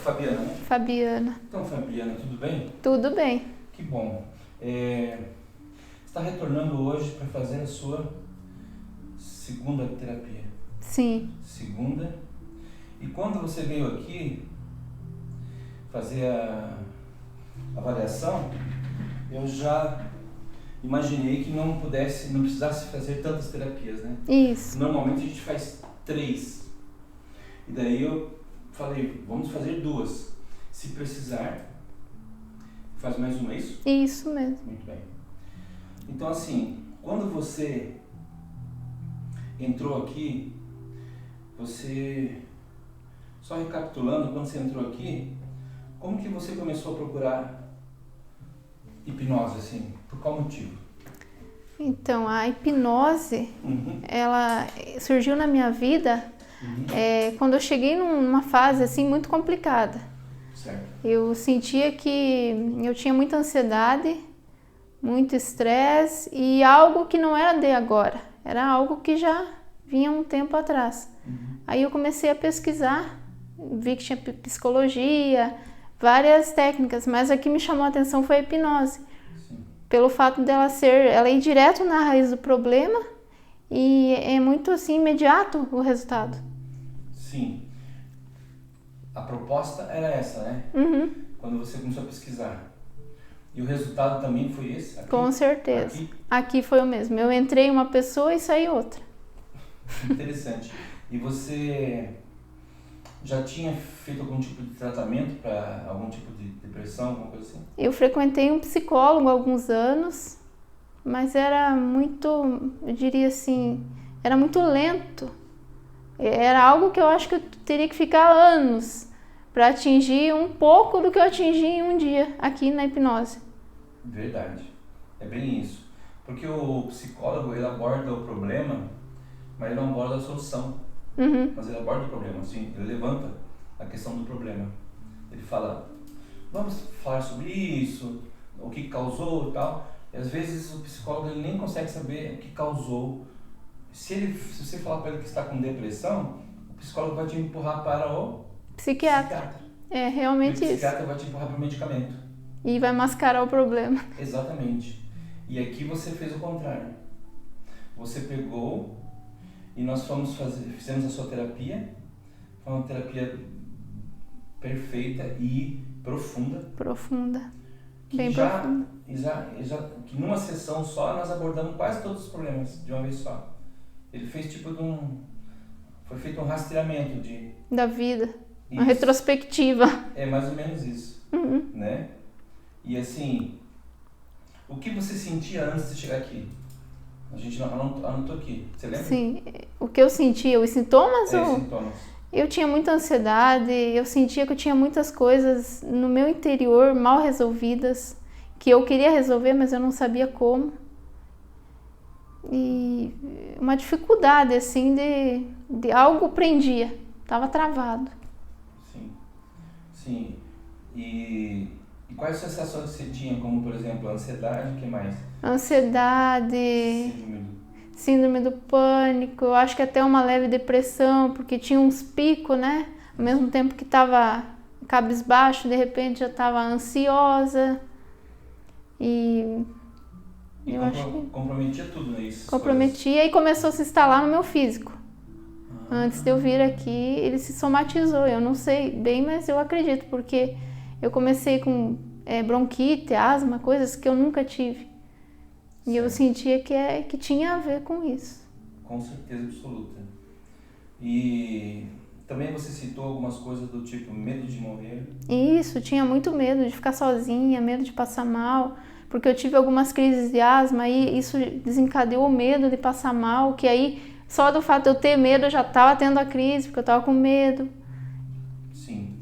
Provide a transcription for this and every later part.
Fabiana, né? Fabiana. Então, Fabiana, tudo bem? Tudo bem. Que bom. Você está retornando hoje para fazer a sua segunda terapia. Sim. Segunda. E quando você veio aqui fazer a avaliação, eu já imaginei que não precisasse fazer tantas terapias, né? Isso. Normalmente a gente faz 3. E daí eu falei, vamos fazer 2. Se precisar, faz mais uma, é isso? Isso mesmo. Muito bem. Então assim, quando você entrou aqui, só recapitulando, quando você entrou aqui, como que você começou a procurar hipnose, assim? Por qual motivo? Então, a hipnose, ela surgiu na minha vida quando eu cheguei numa fase assim muito complicada. Certo. Eu sentia que eu tinha muita ansiedade, muito estresse e algo que não era de agora, era algo que já vinha um tempo atrás. Aí eu comecei a pesquisar, vi que tinha psicologia, várias técnicas, mas a que me chamou a atenção foi a hipnose. Sim. Pelo fato ela ir direto na raiz do problema e é muito assim imediato o resultado. Sim. A proposta era essa, né? Quando você começou a pesquisar. E o resultado também foi esse? Aqui? Com certeza. Aqui foi o mesmo. Eu entrei uma pessoa e saí outra. Interessante. E você já tinha feito algum tipo de tratamento para algum tipo de depressão, alguma coisa assim? Eu frequentei um psicólogo há alguns anos, mas era muito, eu diria assim, era muito lento. Era algo que eu acho que eu teria que ficar anos para atingir um pouco do que eu atingi em um dia aqui na hipnose. Verdade. É bem isso. Porque o psicólogo, ele aborda o problema, mas ele não aborda a solução. Mas ele aborda o problema, assim, ele levanta a questão do problema. Ele fala, vamos falar sobre isso, o que causou e tal. E às vezes o psicólogo ele nem consegue saber o que causou. Se você falar para ele que está com depressão, o psicólogo vai te empurrar para o psiquiatra. É realmente e o isso. psiquiatra vai te empurrar para o medicamento. E vai mascarar o problema. Exatamente. E aqui você fez o contrário. Você pegou e nós fizemos a sua terapia. Foi uma terapia perfeita e profunda. Profunda. Bem profunda. profunda. Que numa sessão só nós abordamos quase todos os problemas de uma vez só. Ele fez tipo foi feito um rastreamento da vida. Isso. Uma retrospectiva. É mais ou menos isso. Né? E assim, o que você sentia antes de chegar aqui? A gente anotou aqui, você lembra? Sim, o que eu sentia, os sintomas? Sintomas. Eu tinha muita ansiedade, eu sentia que eu tinha muitas coisas no meu interior mal resolvidas, que eu queria resolver, mas eu não sabia como. E uma dificuldade, assim, de algo prendia, estava travado. Sim. E quais sensações você tinha, como por exemplo, ansiedade, o que mais? Ansiedade, síndrome do pânico, eu acho que até uma leve depressão, porque tinha uns picos, né? Ao mesmo tempo que estava cabisbaixo, de repente já estava ansiosa. E eu acho que comprometia tudo, né? Isso, comprometia e começou a se instalar no meu físico. Antes de eu vir aqui, ele se somatizou. Eu não sei bem, mas eu acredito, porque eu comecei com bronquite, asma, coisas que eu nunca tive. E eu sentia que tinha a ver com isso. Com certeza absoluta. E também você citou algumas coisas do tipo medo de morrer. Isso, tinha muito medo de ficar sozinha, medo de passar mal, porque eu tive algumas crises de asma e isso desencadeou o medo de passar mal, que aí só do fato de eu ter medo eu já estava tendo a crise, porque eu estava com medo. Sim.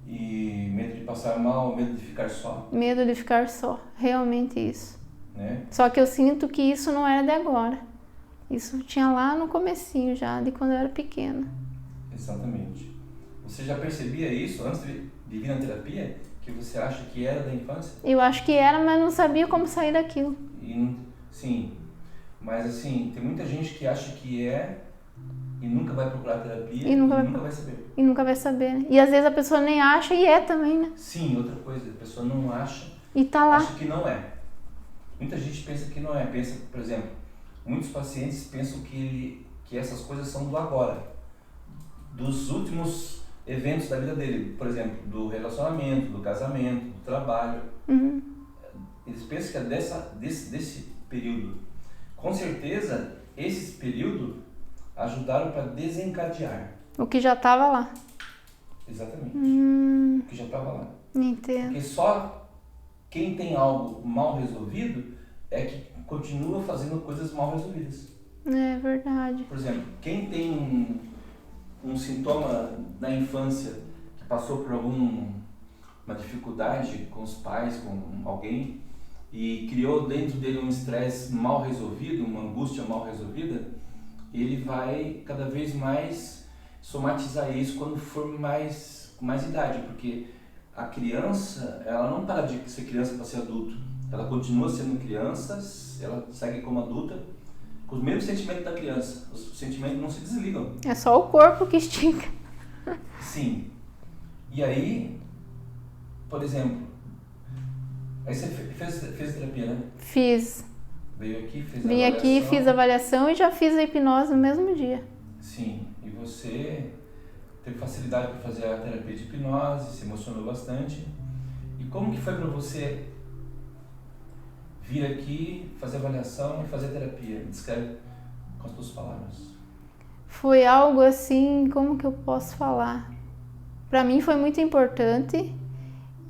E medo de passar mal, medo de ficar só. Medo de ficar só, realmente isso. Né? Só que eu sinto que isso não era de agora. Isso tinha lá no comecinho já, de quando eu era pequena. Exatamente. Você já percebia isso antes de vir na terapia? Que você acha que era da infância? Eu acho que era, mas não sabia como sair daquilo. Sim, mas assim, tem muita gente que acha que e nunca vai procurar terapia E nunca vai saber. E nunca vai saber, né? E às vezes a pessoa nem acha e é também, né? Sim, outra coisa, a pessoa não acha, E tá lá. acha que não é. Muita gente pensa que não é. Pensa, por exemplo, muitos pacientes pensam que essas coisas são do agora, dos últimos eventos da vida dele, por exemplo, do relacionamento, do casamento, do trabalho. Uhum. Eles pensam que é desse período. Com certeza, esses períodos ajudaram para desencadear. O que já tava lá. Exatamente. O que já estava lá. Entendo. Porque só quem tem algo mal resolvido é que continua fazendo coisas mal resolvidas. É verdade. Por exemplo, quem tem um sintoma na infância que passou por uma dificuldade com os pais, com alguém, e criou dentro dele um estresse mal resolvido, uma angústia mal resolvida, ele vai cada vez mais somatizar isso quando for com mais idade, porque a criança, ela não para de ser criança para ser adulto, ela continua sendo criança, ela segue como adulta, com os mesmos sentimentos da criança, os sentimentos não se desligam. É só o corpo que estica. Sim. E aí, por exemplo, aí você fez terapia, né? Fiz. Veio aqui, fez a Vim avaliação. aqui, fiz a avaliação e já fiz a hipnose no mesmo dia. Sim. E você teve facilidade para fazer a terapia de hipnose, se emocionou bastante. E como que foi para você vir aqui, fazer a avaliação e fazer a terapia? Descreve com as tuas palavras. Foi algo assim, como que eu posso falar? Para mim foi muito importante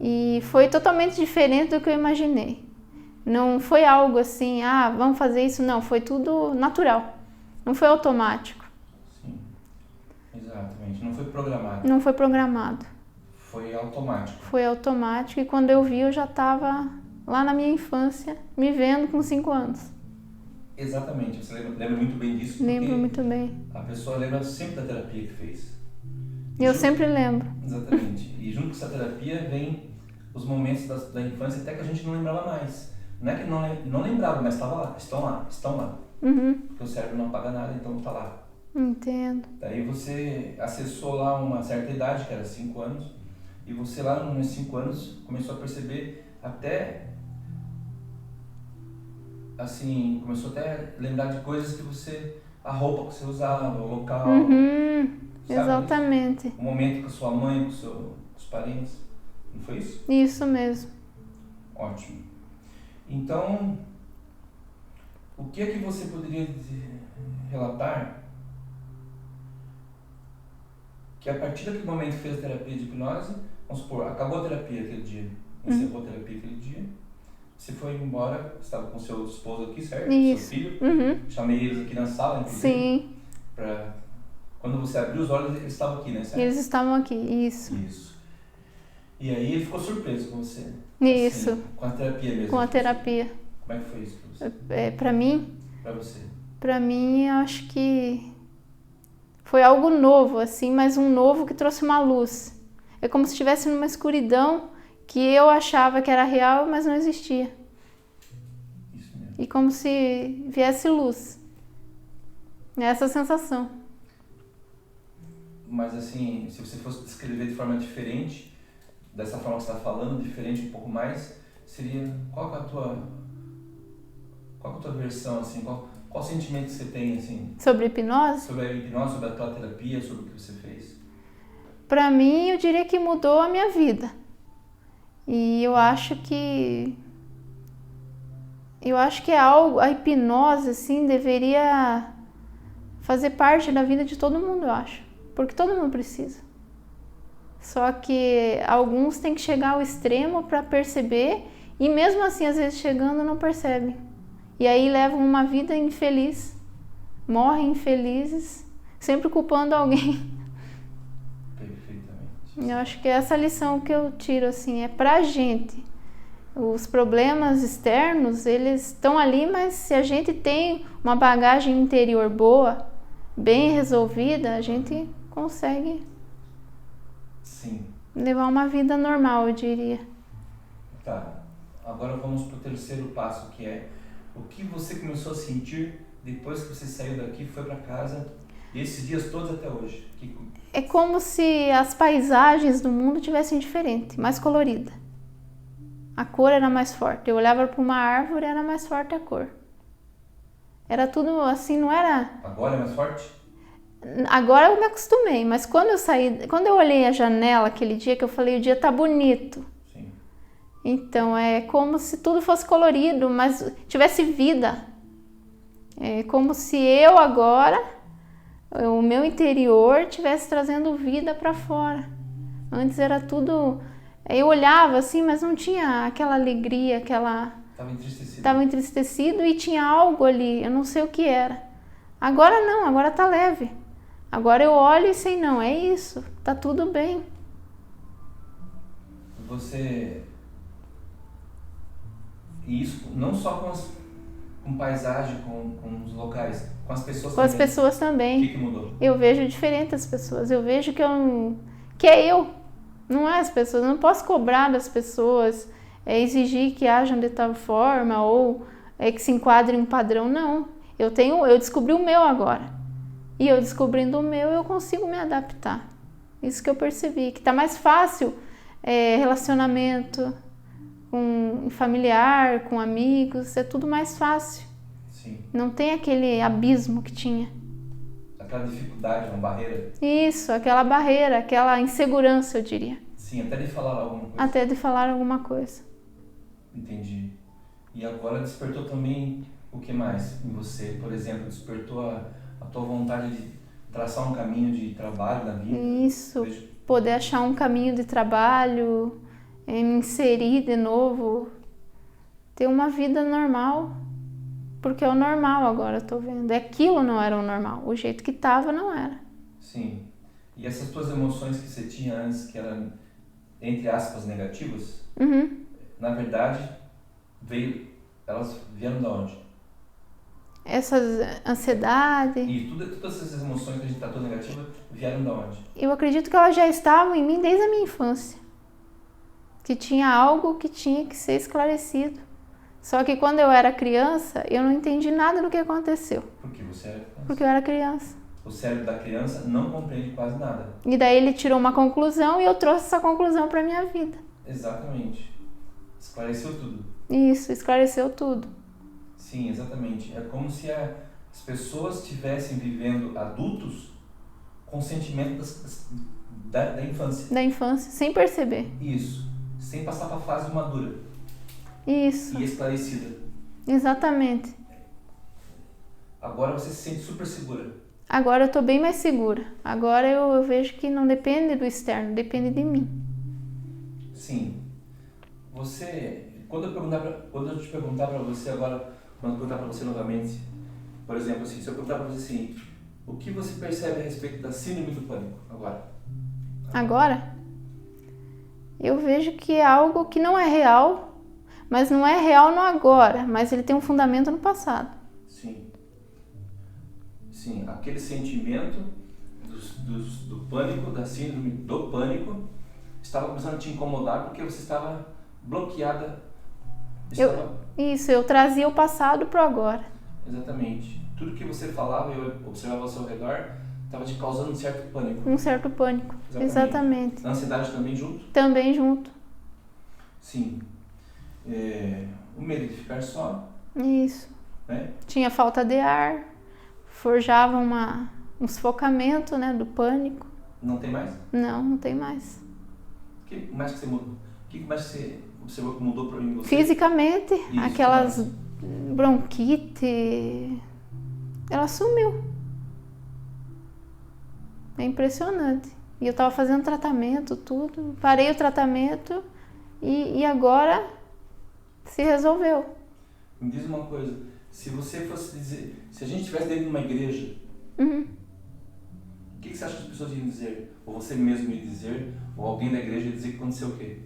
e foi totalmente diferente do que eu imaginei. Não foi algo assim, vamos fazer isso, não, foi tudo natural. Não foi automático. Sim, exatamente. Não foi programado. Não foi programado. Foi automático. Foi automático e quando eu vi eu já estava lá na minha infância, me vendo com 5 anos. Exatamente, você lembra muito bem disso? Lembro muito bem. A pessoa lembra sempre da terapia que fez. Eu sempre lembro. Exatamente. E junto com essa terapia vem os momentos da infância até que a gente não lembrava mais. Não é que não lembrava, mas estava lá, estão lá. Uhum. Porque o cérebro não apaga nada, então está lá. Entendo. Daí você acessou lá uma certa idade, que era 5 anos, e você lá nos 5 anos começou a perceber até, assim, começou até a lembrar de coisas que você, a roupa que você usava, o local, exatamente. O momento com a sua mãe, com os parentes, não foi isso? Isso mesmo. Ótimo. Então, o que é que você poderia relatar que a partir daquele momento que fez a terapia de hipnose, vamos supor, acabou a terapia aquele dia, encerrou a terapia aquele dia, você foi embora, você estava com seu esposo aqui, certo? Isso. Seu filho. Uhum. Chamei eles aqui na sala, inclusive. Sim. Quando você abriu os olhos, eles estavam aqui, né? Certo? Eles estavam aqui, isso. Isso. E aí ele ficou surpreso com você. Isso. Assim, com a terapia mesmo. Com a terapia. Como é que foi isso pra você? Pra mim? Pra você. Pra mim, eu acho que foi algo novo, assim, mas um novo que trouxe uma luz. É como se estivesse numa escuridão que eu achava que era real, mas não existia. Isso mesmo. E como se viesse luz. Essa sensação. Mas assim, se você fosse descrever de forma diferente, dessa forma que você está falando, diferente um pouco mais, seria qual é a tua versão, assim, qual sentimento que você tem, assim? Sobre hipnose? Sobre a hipnose, sobre a tua terapia, sobre o que você fez? Pra mim, eu diria que mudou a minha vida. E eu acho que é algo, a hipnose, assim, deveria fazer parte da vida de todo mundo, eu acho. Porque todo mundo precisa. Só que alguns têm que chegar ao extremo para perceber e mesmo assim, às vezes chegando, não percebem. E aí levam uma vida infeliz, morrem infelizes, sempre culpando alguém. Perfeitamente. Eu acho que essa lição que eu tiro, assim, é pra gente. Os problemas externos, eles estão ali, mas se a gente tem uma bagagem interior boa, bem resolvida, a gente consegue Sim. levar uma vida normal, eu diria. Tá. Agora vamos pro terceiro passo, que é o que você começou a sentir depois que você saiu daqui, foi para casa E esses dias todos até hoje? É como se as paisagens do mundo tivessem diferente, mais colorida. A cor era mais forte. Eu olhava para uma árvore, era mais forte a cor. Era tudo assim, não era... Agora é mais forte? Agora eu me acostumei, mas quando eu olhei a janela aquele dia que eu falei, o dia tá bonito. Sim. Então é como se tudo fosse colorido, mas tivesse vida. É como se eu agora, o meu interior, estivesse trazendo vida para fora. Antes era tudo... Eu olhava assim, mas não tinha aquela alegria, Estava entristecido. Estava entristecido e tinha algo ali, eu não sei o que era. Agora não, agora tá leve. Agora eu olho e sei, não, é isso, tá tudo bem. Você... E isso não só com paisagem, com os locais, com as pessoas Com também. as pessoas também. O que mudou? Eu vejo diferente as pessoas, eu vejo que é eu, não é as pessoas. Eu não posso cobrar das pessoas, exigir que ajam de tal forma ou que se enquadre em um padrão, não. Eu descobri o meu agora. E eu descobrindo o meu, eu consigo me adaptar. Isso que eu percebi, que tá mais fácil relacionamento com familiar, com amigos, é tudo mais fácil. Sim. Não tem aquele abismo que tinha. Aquela dificuldade, uma barreira. Isso, aquela barreira, aquela insegurança, eu diria. Sim, até de falar alguma coisa. Até de falar alguma coisa. Entendi. E agora despertou também o que mais em você? Por exemplo, despertou a tua vontade de traçar um caminho de trabalho na vida? Isso, poder achar um caminho de trabalho, me inserir de novo, ter uma vida normal, porque é o normal agora, eu tô vendo. Aquilo não era o normal, o jeito que tava não era. Sim. E essas tuas emoções que você tinha antes, que eram, entre aspas, negativas, na verdade, elas vieram de onde? Essas ansiedade. E todas essas emoções que a gente tratou negativas vieram de onde? Eu acredito que elas já estavam em mim desde a minha infância. Que tinha algo que tinha que ser esclarecido. Só que quando eu era criança, eu não entendi nada do que aconteceu. Por que você era criança? Porque eu era criança. O cérebro da criança não compreende quase nada. E daí ele tirou uma conclusão e eu trouxe essa conclusão para minha vida. Exatamente. Esclareceu tudo. Isso, esclareceu tudo. Sim, exatamente. É como se as pessoas estivessem vivendo adultos com sentimento da infância. Da infância, sem perceber. Isso. Sem passar para a fase madura. Isso. E esclarecida. Exatamente. Agora você se sente super segura. Agora eu tô bem mais segura. Agora eu vejo que não depende do externo, depende de mim. Sim. Quando eu te perguntar para você agora, quando eu perguntar para você novamente, por exemplo, assim, se eu perguntar para você assim, o que você percebe a respeito da síndrome do pânico agora? Agora? Eu vejo que é algo que não é real, mas não é real no agora, mas ele tem um fundamento no passado. Sim. Sim, aquele sentimento do pânico, da síndrome do pânico, estava começando a te incomodar porque você estava bloqueada. Eu trazia o passado para o agora. Exatamente. Tudo que você falava e observava ao seu redor estava te causando um certo pânico. Um certo pânico, exatamente. A ansiedade também junto? Também junto. Sim. O medo de ficar só. Isso. Né? Tinha falta de ar, forjava um sufocamento, né, do pânico. Não tem mais? Não tem mais. O que mais que você mudou? O que mais você observou que mudou em você? Fisicamente, Isso, aquelas bronquite, ela sumiu. É impressionante. E eu tava fazendo tratamento, tudo. Parei o tratamento e agora se resolveu. Me diz uma coisa, se você fosse dizer, se a gente estivesse dentro de uma igreja, o que você acha que as pessoas iam dizer? Ou você mesmo ia dizer, ou alguém da igreja ia dizer que aconteceu o quê?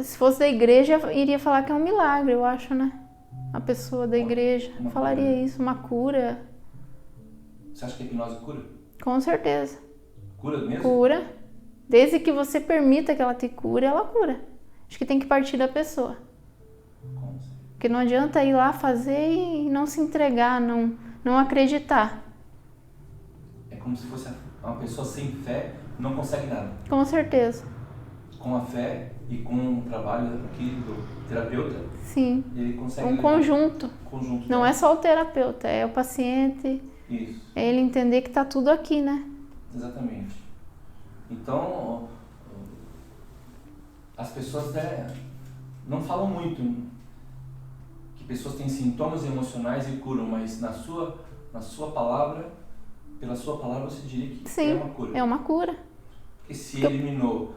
Se fosse da igreja, iria falar que é um milagre, eu acho, né? A pessoa da igreja falaria cura. Isso, uma cura. Você acha que a hipnose cura? Com certeza. Cura mesmo? Cura. Desde que você permita que ela te cure, ela cura. Acho que tem que partir da pessoa. Como assim? Porque não adianta ir lá fazer e não se entregar, não acreditar. como se fosse uma pessoa sem fé não consegue nada. Com certeza. Com a fé e com o trabalho aqui do terapeuta, Sim. ele consegue... Um conjunto. Não né? é só o terapeuta, é o paciente. Isso. É ele entender que está tudo aqui, né? Exatamente. Então, as pessoas não falam muito que pessoas têm sintomas emocionais e curam, mas na sua palavra, pela sua palavra você diria que Sim, é uma cura. É uma cura. Porque se eliminou,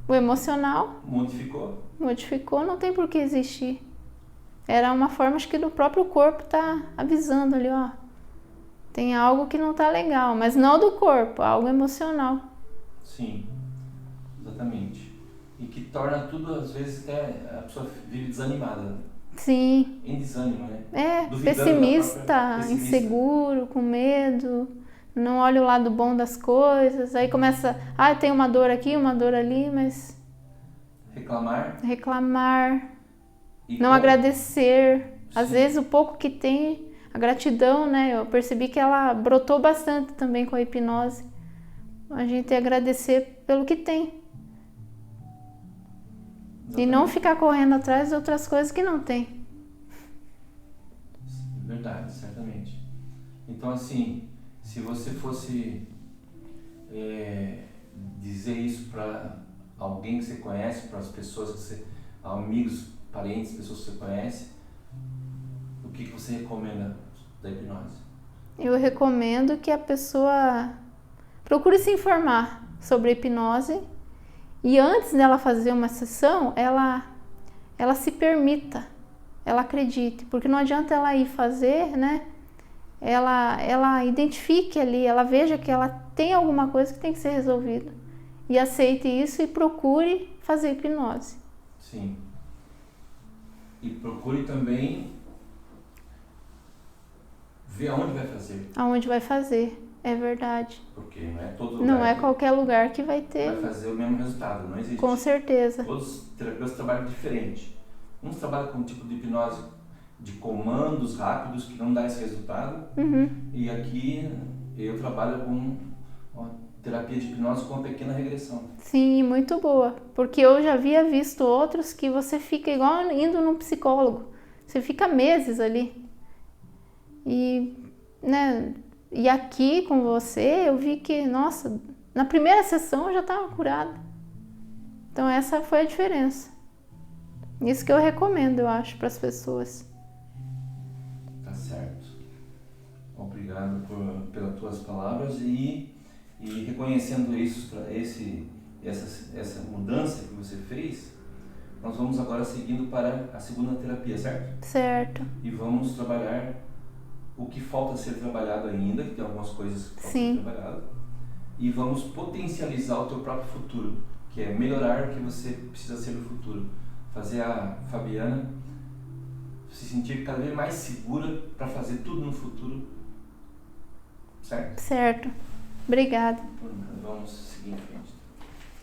o emocional modificou, não tem por que existir. Era uma forma, acho que do próprio corpo tá avisando ali, ó. Tem algo que não tá legal, mas não do corpo, algo emocional. Sim, exatamente. E que torna tudo, às vezes, até a pessoa vive desanimada. Sim. Em desânimo, né? Pessimista, inseguro, com medo, não olha o lado bom das coisas, aí começa, tem uma dor aqui, uma dor ali, mas... Reclamar, não agradecer. Às vezes o pouco que tem, a gratidão, né? Eu percebi que ela brotou bastante também com a hipnose. A gente agradecer pelo que tem. Exatamente. E não ficar correndo atrás de outras coisas que não tem. Verdade, certamente. Então, assim, se você fosse dizer isso para alguém que você conhece, para as pessoas que você... amigos, parentes, pessoas que você conhece, o que você recomenda da hipnose? Eu recomendo que a pessoa procure se informar sobre a hipnose e antes dela fazer uma sessão, ela se permita, ela acredite, porque não adianta ela ir fazer, né? Ela identifique ali, ela veja que ela tem alguma coisa que tem que ser resolvida e aceite isso e procure fazer hipnose. Sim. E procure também ver aonde vai fazer. Aonde vai fazer, é verdade. Porque não é todo lugar. Não é qualquer lugar que vai ter. Vai fazer o mesmo resultado, não existe. Com certeza. Todos os terapeutas trabalham diferente. Uns trabalham com um tipo de hipnose de comandos rápidos que não dá esse resultado. Uhum. E aqui eu trabalho com uma terapia de hipnose com uma pequena regressão. Sim, muito boa. Porque eu já havia visto outros que você fica igual indo num psicólogo. Você fica meses ali. E, né, e aqui com você eu vi que, nossa, na primeira sessão eu já estava curada. Então essa foi a diferença. Isso que eu recomendo, eu acho, para as pessoas. Tá certo. Obrigado pelas tuas palavras e reconhecendo isso, essa mudança que você fez, nós vamos agora seguindo para a segunda terapia, certo? Certo. E vamos trabalhar o que falta ser trabalhado ainda, que tem algumas coisas que faltam ser trabalhado, e vamos potencializar o teu próprio futuro, que é melhorar o que você precisa ser no futuro. Fazer a Fabiana se sentir cada vez mais segura para fazer tudo no futuro, certo? Certo. Obrigada. Vamos seguir em frente.